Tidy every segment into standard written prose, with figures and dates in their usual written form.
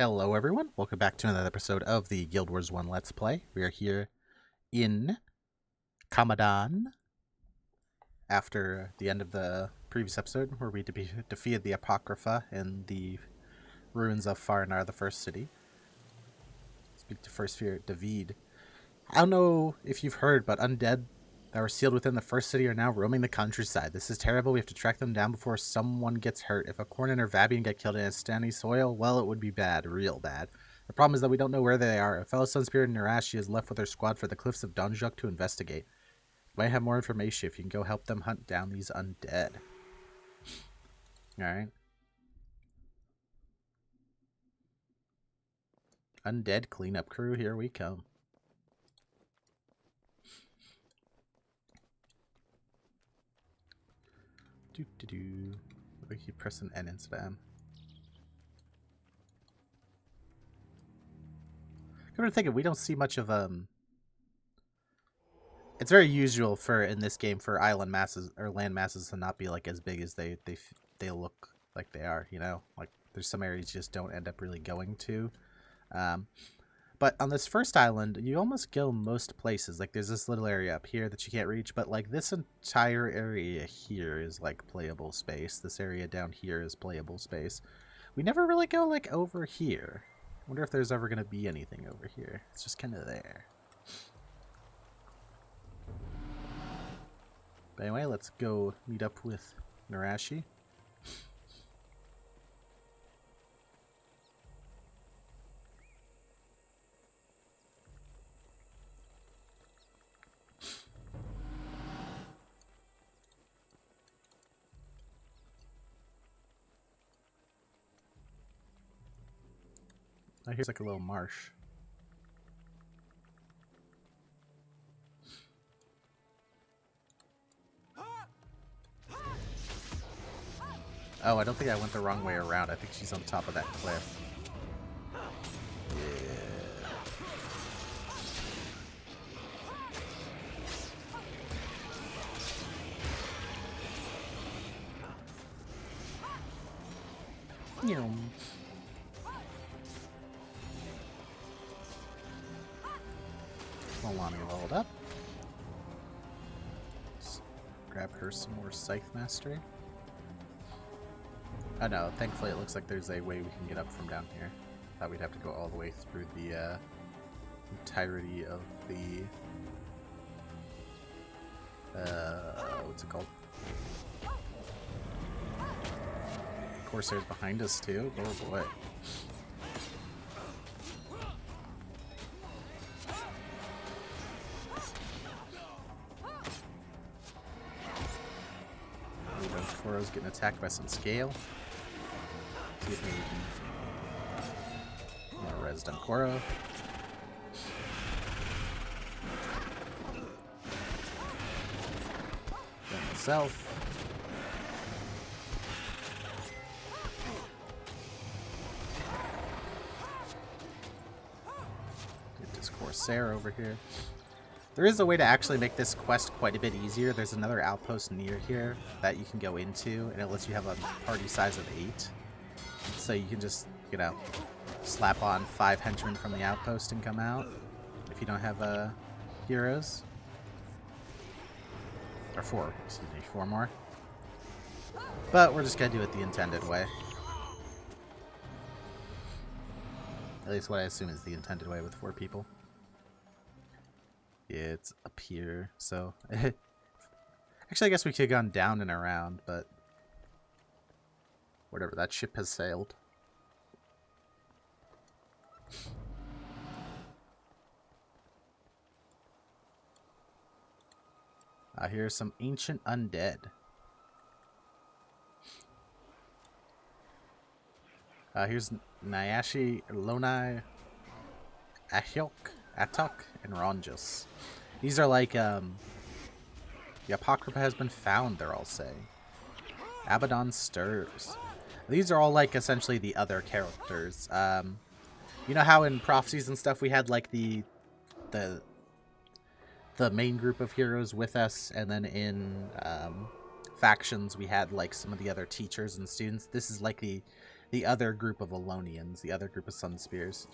Hello everyone, welcome back to another episode of the Guild Wars 1 Let's Play. We are here in Kamadan after the end of the previous episode where we defeated the Apocrypha in the ruins of Farnar, the first city. Speak to First Fear David. I don't know if you've heard, but Undead that were sealed within the first city are now roaming the countryside. This is terrible. We have to track them down before someone gets hurt. If a Cornin or Vabian get killed in a standing soil, well, it would be bad. Real bad. The problem is that we don't know where they are. A fellow Sun Spirit Narashi is left with her squad for the cliffs of Donjuk to investigate. You might have more information if you can go help them hunt down these undead. Alright. Undead cleanup crew, here we come. I keep pressing N instead of M. Come to think of it, we don't see much of It's very usual for in this game for island masses or land masses to not be like as big as they look like they are. You know, like there's some areas you just don't end up really going to. But on this first island, you almost go most places. Like, there's this little area up here that you can't reach, but, like, this entire area here is, like, playable space. This area down here is playable space. We never really go, like, over here. I wonder if there's ever going to be anything over here. It's just kind of there. But anyway, let's go meet up with Narashi. Oh, here's like a little marsh. Oh, I don't think I went the wrong way around. I think she's on top of that cliff. Yeah. Milani leveled up. Let's grab her some more Scythe Mastery. Oh no, thankfully it looks like there's a way we can get up from down here. Thought we'd have to go all the way through the entirety of the what's it called? Corsairs behind us too? Oh boy. Koro's getting attacked by some scale. See if maybe we can more res on Koro. Then myself. Get this Corsair over here. There is a way to actually make this quest quite a bit easier. There's another outpost near here that you can go into, and it lets you have a party size of 8. So you can just, you know, slap on 5 henchmen from the outpost and come out if you don't have heroes. Or 4, excuse me, 4 more. But we're just going to do it the intended way. At least what I assume is the intended way with 4 people. Yeah, it's up here, so... Actually, I guess we could have gone down and around, but... Whatever, that ship has sailed. Here's some ancient undead. Here's Nyashi, Lonai, Ahyok, Atok, and Ronjus. These are like, the Apocrypha has been found, they're all saying. Abaddon stirs. These are all, like, essentially the other characters. You know how in Prophecies and stuff we had, like, the main group of heroes with us, and then in factions we had, like, some of the other teachers and students? This is, like, the the other group of Alonians, the other group of Sun Spears.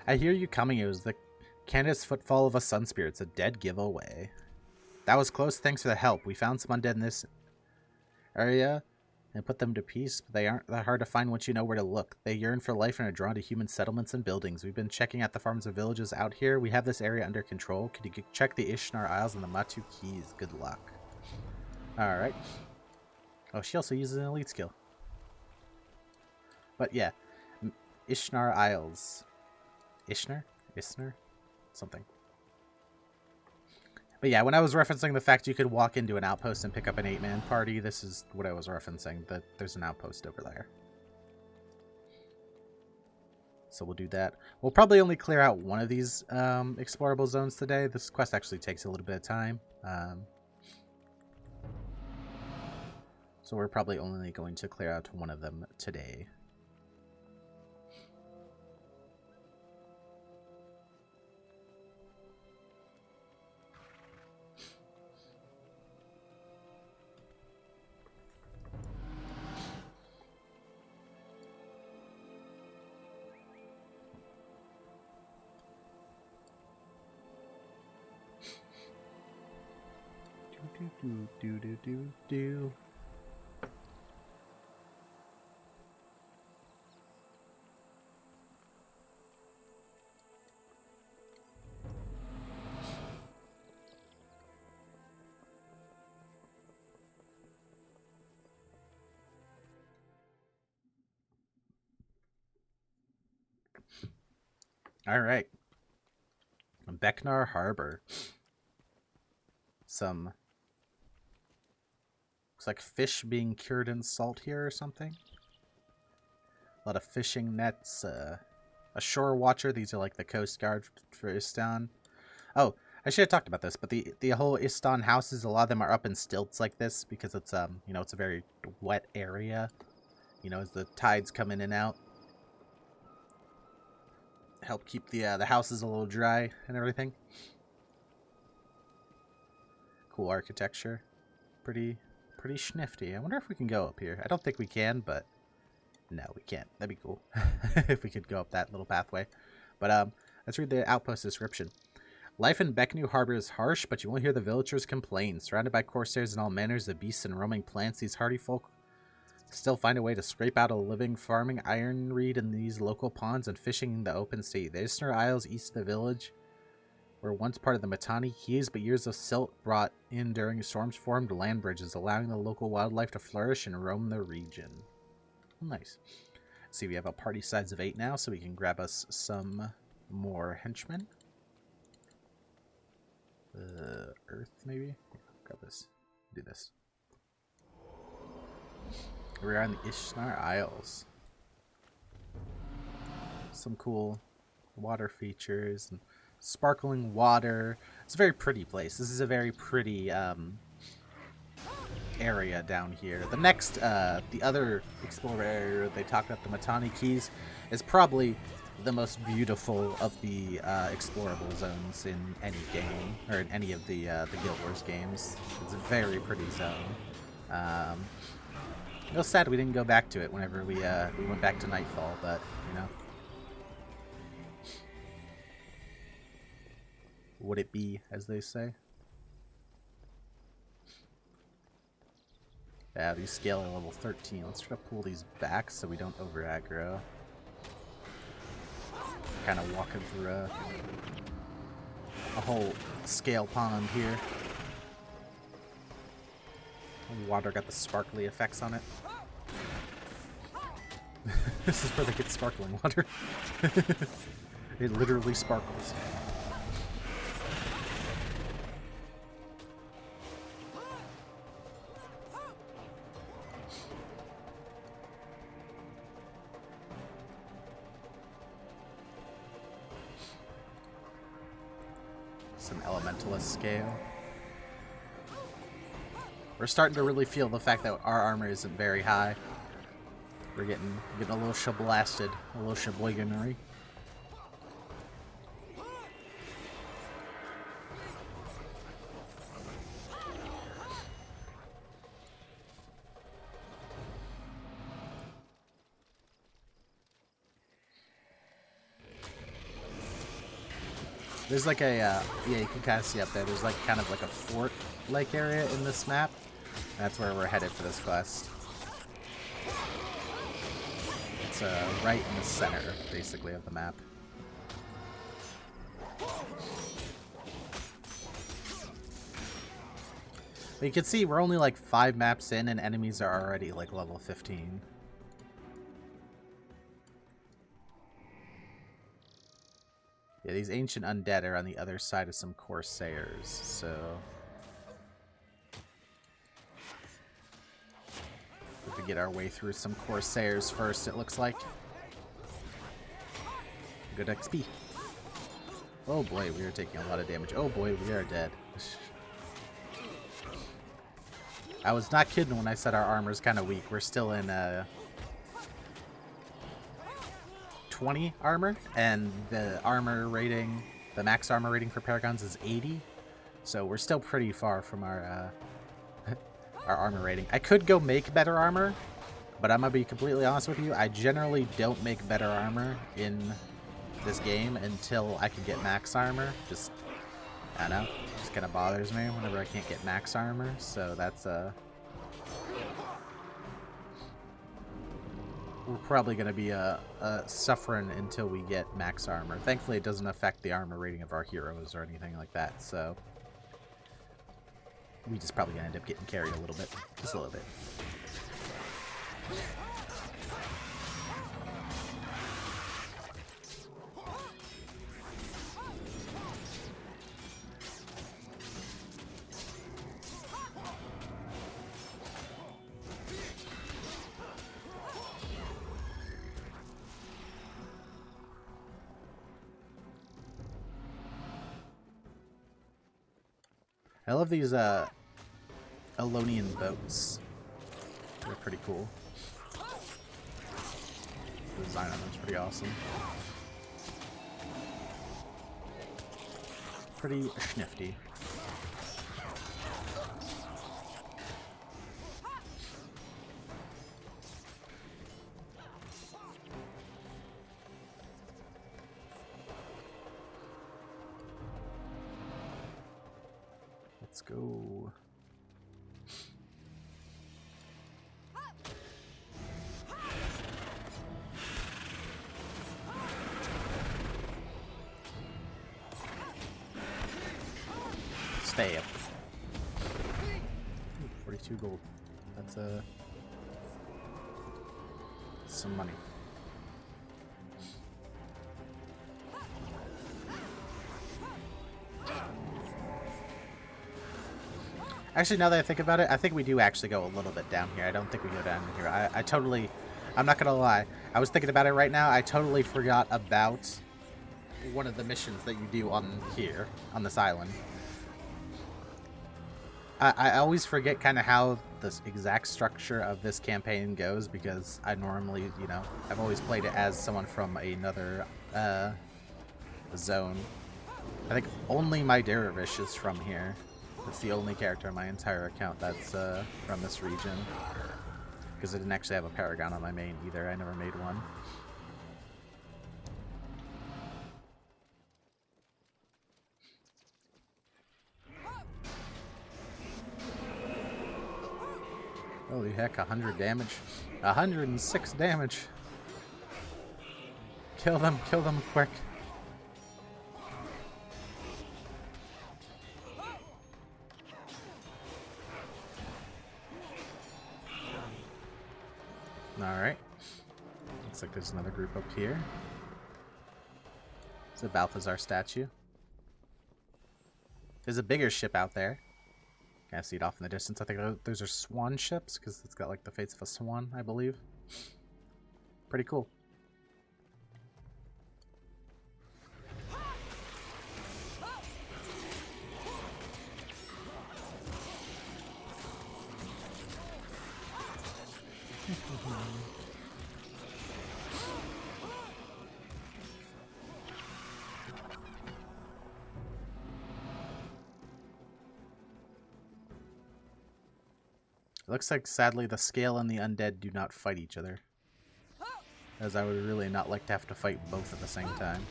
I hear you coming. It was the Canada's footfall of a Sun Spear. It's a dead giveaway. That was close. Thanks for the help. We found some undead in this area and put them to peace, but they aren't that hard to find once you know where to look. They yearn for life and are drawn to human settlements and buildings. We've been checking out the farms and villages out here. We have this area under control. Could you check the Ishnar Isles and the Matu Keys? Good luck. Alright. Oh, she also uses an elite skill. But yeah, Ishnar Isles. Ishnar? Isnar? Something. But yeah, when I was referencing the fact you could walk into an outpost and pick up an 8-man party, this is what I was referencing, that there's an outpost over there. So we'll do that. We'll probably only clear out one of these explorable zones today. This quest actually takes a little bit of time. So we're probably only going to clear out one of them today. Do. All right. Becknar Harbor. Some looks like fish being cured in salt here or something. A lot of fishing nets. A shore watcher. These are like the coast guard for Istan. Oh, I should have talked about this, but the whole Istan houses, a lot of them are up in stilts like this because it's you know, it's a very wet area. You know, as the tides come in and out, help keep the houses a little dry and everything. Cool architecture. Pretty schnifty. I wonder if we can go up here. I don't think we can, but no, we can't. That'd be cool if we could go up that little pathway. But let's read the outpost description. Life in Becknu Harbor is harsh, but you won't hear the villagers complain. Surrounded by corsairs and all manners of beasts and roaming plants, these hardy folk still find a way to scrape out a living, farming ironweed in these local ponds and fishing in the open sea. The Isnar Isles east of the village were once part of the Matani Keys, but years of silt brought in during storms formed land bridges, allowing the local wildlife to flourish and roam the region. Nice. See, we have a party size of 8 now, so we can grab us some more henchmen. Earth, maybe? Grab this. Do this. We're on the Ishnar Isles. Some cool water features and sparkling water. It's a very pretty place. This is a very pretty area down here. The next, the other explorer area they talked about, the Matani Keys, is probably the most beautiful of the explorable zones in any game, or in any of the Guild Wars games. It's a very pretty zone. It was sad we didn't go back to it whenever we went back to Nightfall, but, you know. Would it be, as they say? Yeah, these scale are level 13. Let's try to pull these back so we don't over aggro. Kind of walking through a whole scale pond here. Water got the sparkly effects on it. This is where they get sparkling water. It literally sparkles. Some elementalist scale. We're starting to really feel the fact that our armor isn't very high. We're getting a little shablasted, a little shaboiganery. There's like a, yeah, you can kind of see up there. There's like kind of like a fort-like area in this map. That's where we're headed for this quest. It's right in the center, basically, of the map. But you can see we're only like 5 maps in and enemies are already like level 15. Yeah, these ancient undead are on the other side of some corsairs, so... we have to get our way through some corsairs first, it looks like. Good XP. Oh boy, we are taking a lot of damage. Oh boy, we are dead. I was not kidding when I said our armor's kind of weak. We're still in 20 armor, and the armor rating, the max armor rating for Paragons is 80. So we're still pretty far from our our armor rating. I could go make better armor, but I'm gonna be completely honest with you. I generally don't make better armor in this game until I can get max armor. Just, I don't know, just kind of bothers me whenever I can't get max armor. So that's we're probably going to be suffering until we get max armor. Thankfully, it doesn't affect the armor rating of our heroes or anything like that, so we just probably going to end up getting carried a little bit. Just a little bit. I love these Elonian boats. They're pretty cool. The design on them's pretty awesome. Pretty schnifty. Let's go. Stay up. 42 gold. That's some money. Actually, now that I think about it, I think we do actually go a little bit down here. I don't think we go down here. I totally... I'm not going to lie. I was thinking about it right now. I totally forgot about one of the missions that you do on here, on this island. I always forget kind of how the exact structure of this campaign goes because I normally, you know, I've always played it as someone from another zone. I think only my Dervish is from here. That's the only character on my entire account that's from this region. Because I didn't actually have a Paragon on my main either. I never made one. Holy heck, 100 damage. 106 damage. Kill them quick. Alright. Looks like there's another group up here. It's a Balthazar statue. There's a bigger ship out there. Kind of see it off in the distance. I think those are swan ships because it's got like the face of a swan, I believe. Pretty cool. It looks like, sadly, the Scale and the Undead do not fight each other. As I would really not like to have to fight both at the same time.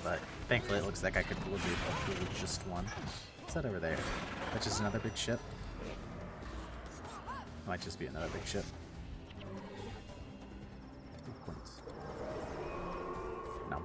but thankfully it looks like I could pillage just one. What's that over there? That's just another big ship? Might just be another big ship. Points. No.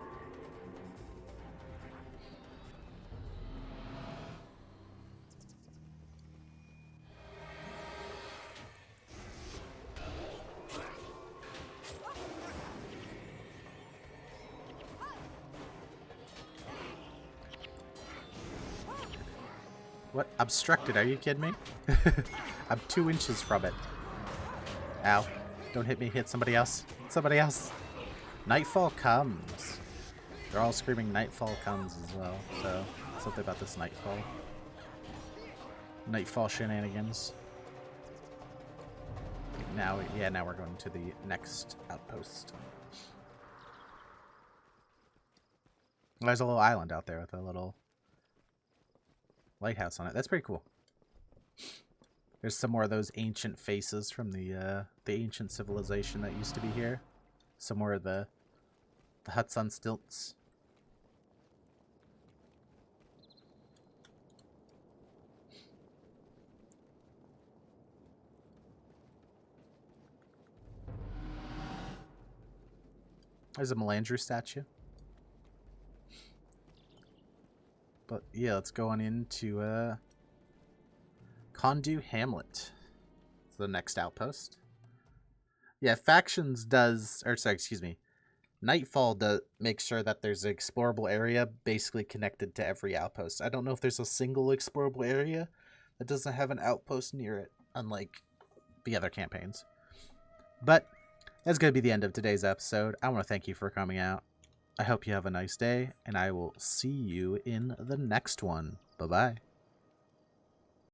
What? Obstructed? Are you kidding me? I'm 2 inches from it. Ow. Don't hit me. Hit somebody else. Somebody else. Nightfall comes. They're all screaming Nightfall comes as well. So, something about this Nightfall. Nightfall shenanigans. Now, yeah, now we're going to the next outpost. There's a little island out there with a little lighthouse on it. That's pretty cool. There's some more of those ancient faces from the ancient civilization that used to be here. Some more of the huts on stilts. There's a Melandrew statue. But yeah, let's go on into Condu Hamlet. It's the next outpost. Yeah, Factions does, or sorry, excuse me. Nightfall does make sure that there's an explorable area basically connected to every outpost. I don't know if there's a single explorable area that doesn't have an outpost near it, unlike the other campaigns. But that's going to be the end of today's episode. I want to thank you for coming out. I hope you have a nice day, and I will see you in the next one. Bye-bye.